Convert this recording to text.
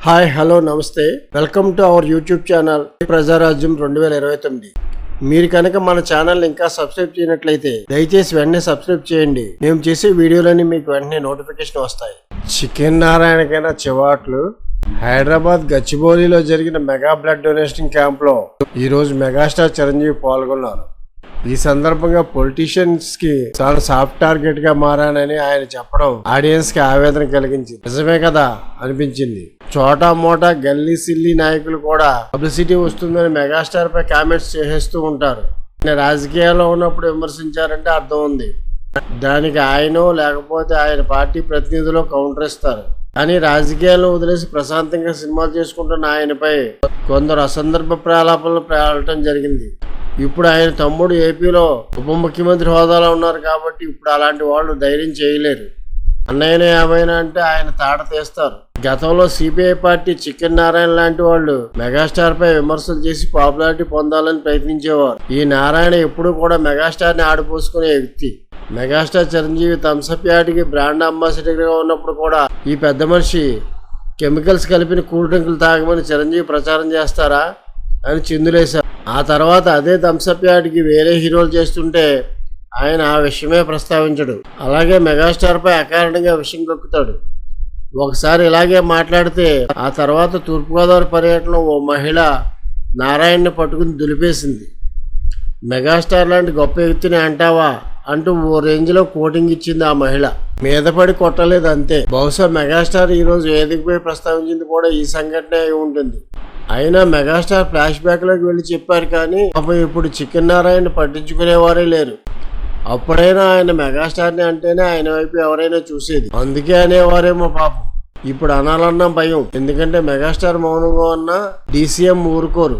Hi hello నమస్తే, welcome to our YouTube channel Prajarajyam 2029. మీరు కనుక మన ఛానల్ ఇంకా సబ్స్క్రైబ్ చేయనట్లయితే దయచేసి వెంటనే సబ్స్క్రైబ్ చేయండి. మేము చేసే వీడియోలన్నీ మీకు వెంటనే నోటిఫికేషన్ వస్తాయి. చికెన్ నారాయణకైనా చివాట్లు. హైదరాబాద్ గచ్చిబౌలిలో జరిగిన మెగా బ్లడ్ డొనేషన్ క్యాంప్ లో ఈ రోజు మెగాస్టార్ చిరంజీవి పాల్గొన్నారు. ఈ సందర్భంగా పొలిటీషియన్స్ కి చాలా సాఫ్ట్ టార్గెట్ గా మారానని ఆయన చెప్పడం ఆడియన్స్ కి ఆవేదన కలిగించింది. నిజమే కదా అనిపించింది. చోటా మోటా గల్లీ సిల్లీ నాయకులు కూడా పబ్లిసిటీ వస్తుందని మెగాస్టార్ పై కామెంట్స్ చేసేస్తూ ఉంటారు. రాజకీయాల్లో ఉన్నప్పుడు విమర్శించారంటే అర్థం ఉంది. దానికి ఆయనో లేకపోతే ఆయన పార్టీ ప్రతినిధులు కౌంటర్ ఇస్తారు. కానీ రాజకీయాలను వదిలేసి ప్రశాంతంగా సినిమాలు చేసుకుంటున్న ఆయనపై కొందరు అసందర్భ ప్రలాపనలు పేలటం జరిగింది. ఇప్పుడు ఆయన తమ్ముడు ఏపీలో ఉప ముఖ్యమంత్రి హోదాలో ఉన్నారు కాబట్టి ఇప్పుడు అలాంటి వాళ్ళు ధైర్యం చేయలేరు. అన్నయ్యనే ఏమైనా అంటే ఆయన తాట తీస్తారు. గతంలో సిపిఐ పార్టీ చికెన్ నారాయణ లాంటి వాళ్ళు మెగాస్టార్ పై విమర్శలు చేసి పాపులారిటీ పొందాలని ప్రయత్నించేవారు. ఈ నారాయణ ఎప్పుడు కూడా మెగాస్టార్ ని ఆడిపోసుకునే వ్యక్తి. మెగాస్టార్ చిరంజీవి థమ్సప్ యాడ్కి బ్రాండ్ అంబాసిడర్ గా ఉన్నప్పుడు కూడా ఈ పెద్ద మనిషి కెమికల్స్ కలిపిన కూల్ డ్రింకులు తాగమని చిరంజీవి ప్రచారం చేస్తారా అని చిందులేశారు. ఆ తర్వాత అదే థమ్సప్ యాడ్కి వేరే హీరోలు చేస్తుంటే ఆయన ఆ విషయమే ప్రస్తావించడు. అలాగే మెగాస్టార్ పై అకారణంగా విషయం కక్కుతాడు. ఒకసారి ఇలాగే మాట్లాడితే ఆ తర్వాత తూర్పుగోదావరి పర్యటనలో ఓ మహిళ నారాయణని పట్టుకుని దులిపేసింది. మెగాస్టార్ లాంటి గొప్ప వ్యక్తిని అంటావా అంటూ ఓ రేంజ్లో కోటింగ్ ఇచ్చింది ఆ మహిళ. మీద పడి కొట్టలేదు అంతే. బహుశా మెగాస్టార్ ఈరోజు వేదికపై ప్రస్తావించింది కూడా ఈ సంఘటన అయి ఉంటుంది. అయినా మెగాస్టార్ ఫ్లాష్ బ్యాక్లోకి వెళ్ళి చెప్పారు కానీ ఇప్పుడు చికెన్ నారాయణ పట్టించుకునేవారే లేరు. అప్పుడైనా ఆయన మెగాస్టార్ని అంటేనే ఆయన వైపు ఎవరైనా చూసేది. అందుకే అనేవారేమో పాపం. ఇప్పుడు అనాలన్నా భయం. ఎందుకంటే మెగాస్టార్ మౌనంగా ఉన్నా డీసీఎం ఊరుకోరు.